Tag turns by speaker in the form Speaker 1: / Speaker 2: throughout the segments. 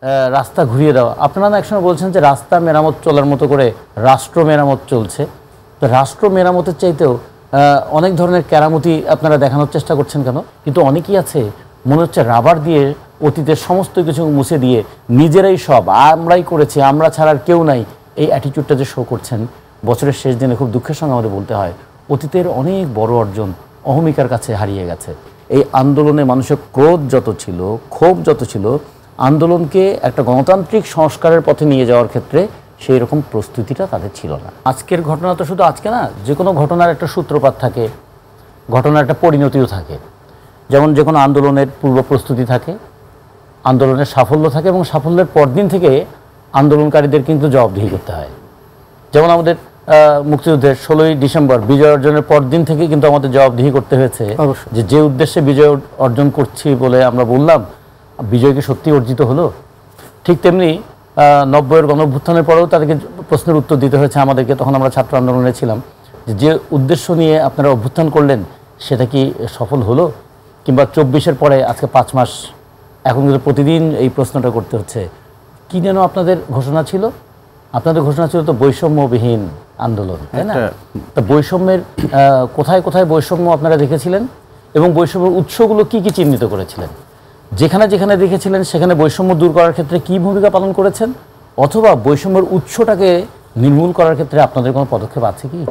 Speaker 1: রাস্তা ঘুরিয়ে দেওয়া। আপনারা না একসময় বলছেন যে রাস্তা মেরামত চলার মতো করে রাষ্ট্র মেরামত চলছে। তো রাষ্ট্র মেরামতের চাইতেও অনেক ধরনের কেরামতি আপনারা দেখানোর চেষ্টা করছেন কেন? কিন্তু অনেকেই আছে মনে হচ্ছে রাবার দিয়ে অতীতের সমস্ত কিছু মুছে দিয়ে নিজেরাই সব, আমরাই করেছি, আমরা ছাড়া আর কেউ নাই, এই অ্যাটিটিউডটা যে শো করছেন বছরের শেষ দিনে খুব দুঃখের সঙ্গে আমাদের বলতে হয় অতীতের অনেক বড় অর্জন অহমিকার কাছে হারিয়ে গেছে। এই আন্দোলনে মানুষের ক্রোধ যত ছিল, ক্ষোভ যত ছিল, আন্দোলনকে একটা গণতান্ত্রিক সংস্কারের পথে নিয়ে যাওয়ার ক্ষেত্রে সেই রকম প্রস্তুতিটা তাদের ছিল না। আজকের ঘটনা তো শুধু আজকে না, যে কোনো ঘটনার একটা সূত্রপাত থাকে, ঘটনার একটা পরিণতিও থাকে। যেমন যে কোনো আন্দোলনের পূর্ব প্রস্তুতি থাকে, আন্দোলনের সাফল্য থাকে, এবং সাফল্যের পরদিন থেকে আন্দোলনকারীদের কিন্তু জবাবদিহি করতে হয়। যেমন আমাদের মুক্তিযুদ্ধের 16ই ডিসেম্বর বিজয় অর্জনের পরদিন থেকে কিন্তু আমাদের জবাবদিহি করতে হয়েছে যে উদ্দেশ্যে বিজয় অর্জন করছি বলে আমরা বললাম, বিজয় কি সত্যি অর্জিত হলো? ঠিক তেমনি 90-এর গণঅভ্যুত্থানের পরেও তাদেরকে প্রশ্নের উত্তর দিতে হয়েছে আমাদেরকে, তখন আমরা ছাত্র আন্দোলনে ছিলাম, যে উদ্দেশ্য নিয়ে আপনারা অভ্যুত্থান করলেন সেটা কি সফল হলো? কিংবা 24-এর পরে আজকে 5 মাস, এখন কিন্তু প্রতিদিন এই প্রশ্নটা করতে হচ্ছে। কী যেন আপনাদের ঘোষণা ছিল? আপনাদের ঘোষণা ছিল তো বৈষম্যবিহীন আন্দোলন, তাই না? তো বৈষম্যের কোথায় কোথায় বৈষম্য আপনারা দেখেছিলেন এবং বৈষম্যের উৎসগুলো কি কি চিহ্নিত করেছিলেন? যেখানে যেখানে দেখেছিলেন সেখানে বৈষম্য দূর করার ক্ষেত্রে কী ভূমিকা পালন করেছেন, অথবা বৈষম্যের উৎসটাকে নির্মূল করার ক্ষেত্রে আপনাদের কোনো পদক্ষেপ আছে কি?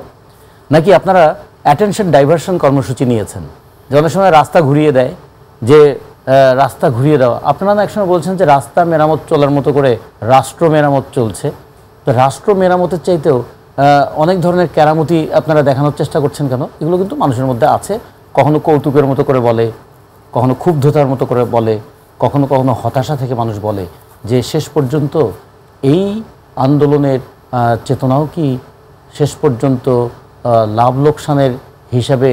Speaker 1: নাকি আপনারা অ্যাটেনশন ডাইভারশন কর্মসূচি নিয়েছেন, যে অনেক সময় রাস্তা ঘুরিয়ে দেয়, যে রাস্তা ঘুরিয়ে দেওয়া। আপনারা না একসময় বলছেন যে রাস্তা মেরামত চলার মতো করে রাষ্ট্র মেরামত চলছে। তো রাষ্ট্র মেরামতের চাইতেও অনেক ধরনের কেরামতি আপনারা দেখানোর চেষ্টা করছেন কেন? এগুলো কিন্তু মানুষের মধ্যে আছে, কখনো কৌতুকের মতো করে বলে, কখনো ক্ষুব্ধতার মতো করে বলে, কখনো কখনো হতাশা থেকে মানুষ বলে যে শেষ পর্যন্ত এই আন্দোলনের চেতনাও কি শেষ পর্যন্ত লাভ লোকসানের হিসাবে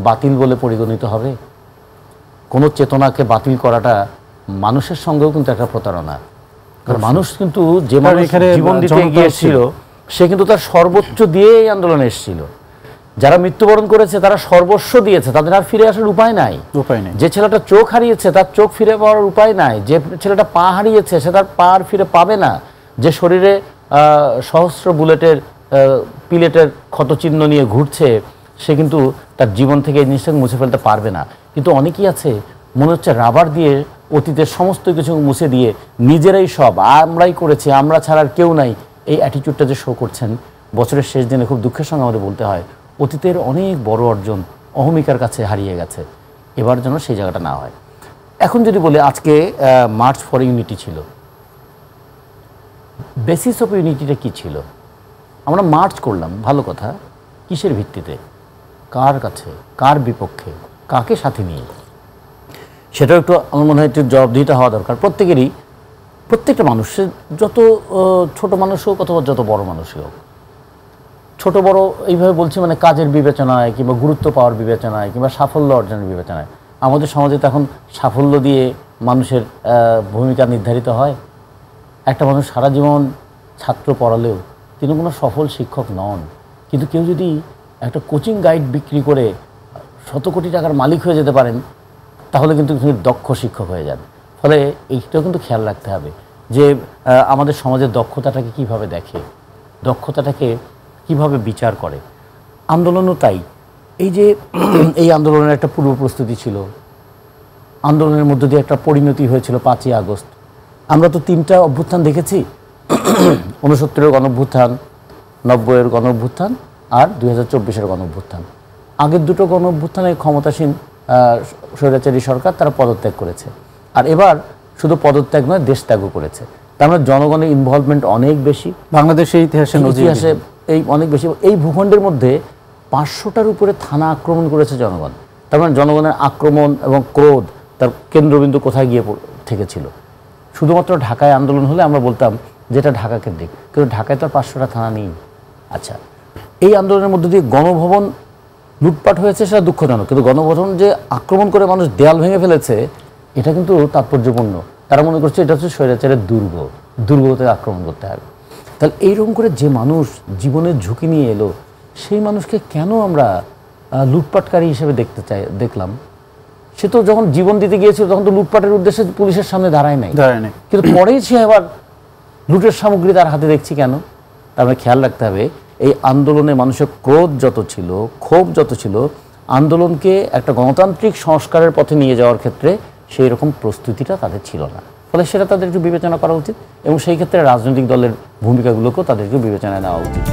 Speaker 1: বাতিল বলে পরিগণিত হবে? কোনো চেতনাকে বাতিল করাটা মানুষের সঙ্গেও কিন্তু একটা প্রতারণা। কারণ মানুষ কিন্তু যে মানুষ জীবন দিতে এগিয়ে এসেছিল সে কিন্তু তার সর্বোচ্চ দিয়ে এই আন্দোলনে এসেছিল। যারা মৃত্যুবরণ করেছে তারা সর্বস্ব দিয়েছে, তাদের আর ফিরে আসার উপায় নাই। যে ছেলেটা চোখ হারিয়েছে তার চোখ ফিরে পাওয়ার উপায় নাই, যে ছেলেটা পা হারিয়েছে সে তার পা আর ফিরে পাবে না, যে শরীরে সহস্র বুলেটের পিলেটের ক্ষতচিহ্ন নিয়ে ঘুরছে সে কিন্তু তার জীবন থেকে এই জিনিসটাকে মুছে ফেলতে পারবে না। কিন্তু অনেকেই আছে মনে হচ্ছে রাবার দিয়ে অতীতের সমস্ত কিছু মুছে দিয়ে নিজেরাই সব, আমরাই করেছি, আমরা ছাড়া আর কেউ নাই, এই অ্যাটিটিউডটা যে শো করছেন বছরের শেষ দিনে খুব দুঃখের সঙ্গে আমাদের বলতে হয় অতীতের অনেক বড় অর্জন অহমিকার কাছে হারিয়ে গেছে। এবার যেন সেই জায়গাটা না হয়। এখন যদি বলি আজকে মার্চ ফর ইউনিটি ছিল, বেসিস অফ ইউনিটিটা কী ছিল? আমরা মার্চ করলাম, ভালো কথা, কিসের ভিত্তিতে, কার কাছে, কার বিপক্ষে, কাকে সাথে নিয়ে, সেটাও একটু আমার মনে হয় একটু জবাবদিহিতা হওয়া দরকার প্রত্যেকেরই। প্রত্যেকটা মানুষের, যত ছোট মানুষ হোক অথবা যত বড় মানুষই হোক, ছোট বড় এইভাবে বলছি মানে কাজের বিবেচনায় কিংবা গুরুত্ব পাওয়ার বিবেচনায় কিংবা সাফল্য অর্জনের বিবেচনায়। আমাদের সমাজে তো এখন সাফল্য দিয়ে মানুষের ভূমিকা নির্ধারিত হয়। একটা মানুষ সারা জীবন ছাত্র পড়ালেও তিনি কোনো সফল শিক্ষক নন, কিন্তু কেউ যদি একটা কোচিং গাইড বিক্রি করে শত কোটি টাকার মালিক হয়ে যেতে পারেন তাহলে কিন্তু তিনি দক্ষ শিক্ষক হয়ে যান। ফলে এইটাও কিন্তু খেয়াল রাখতে হবে যে আমাদের সমাজের দক্ষতাটাকে কিভাবে দেখে, দক্ষতাটাকে কিভাবে বিচার করে। আন্দোলনও তাই। এই যে এই আন্দোলনের একটা পূর্ব প্রস্তুতি ছিল, আন্দোলনের মধ্য দিয়ে একটা পরিণতি হয়েছিল 5ই আগস্ট। আমরা তো 3টা অভ্যুত্থান দেখেছি, 69-এর গণঅভ্যুত্থান, 90-এর গণঅভ্যুত্থান আর 2024-এর গণঅভ্যুত্থান। আগের দুটো গণঅভ্যুত্থানে ক্ষমতাসীন স্বৈরাচারী সরকার তারা পদত্যাগ করেছে, আর এবার শুধু পদত্যাগ নয় দেশত্যাগও করেছে। তার মানে জনগণের ইনভলভমেন্ট অনেক বেশি, বাংলাদেশের ইতিহাসে এই অনেক বেশি। এই ভূখণ্ডের মধ্যে 500টার উপরে থানা আক্রমণ করেছে জনগণ। তার মানে জনগণের আক্রমণ এবং ক্রোধ তার কেন্দ্রবিন্দু কোথায় গিয়ে থেকেছিল? শুধুমাত্র ঢাকায় আন্দোলন হলে আমরা বলতাম যেটা ঢাকা কেন্দ্রিক, কিন্তু ঢাকায় তো আর 500টা থানা নেই। আচ্ছা, এই আন্দোলনের মধ্যে দিয়ে গণভবন লুটপাট হয়েছে সেটা দুঃখজনক, কিন্তু গণভবন যে আক্রমণ করে মানুষ দেয়াল ভেঙে ফেলেছে এটা কিন্তু তাৎপর্যপূর্ণ। তারা মনে করছে এটা হচ্ছে স্বৈরাচারের দুর্গ থেকে আক্রমণ করতে হবে। তাহলে এইরকম করে যে মানুষ জীবনের ঝুঁকি নিয়ে এলো সেই মানুষকে কেন আমরা লুটপাটকারী হিসেবে দেখলাম? সে তো যখন জীবন দিতে গিয়েছিল তখন তো লুটপাটের উদ্দেশ্যে পুলিশের সামনে দাঁড়ায় নাই, কিন্তু পরেই সে আবার লুটের সামগ্রী তার হাতে দেখছি কেন? তার মানে খেয়াল রাখতে হবে এই আন্দোলনে মানুষের ক্রোধ যত ছিল, ক্ষোভ যত ছিল, আন্দোলনকে একটা গণতান্ত্রিক সংস্কারের পথে নিয়ে যাওয়ার ক্ষেত্রে সেই রকম প্রস্তুতিটা তাদের ছিল না। ফলে সেটা তাদের একটু বিবেচনা করা উচিত এবং সেই ক্ষেত্রে রাজনৈতিক দলের ভূমিকাগুলোকেও তাদেরকে বিবেচনায় নেওয়া উচিত।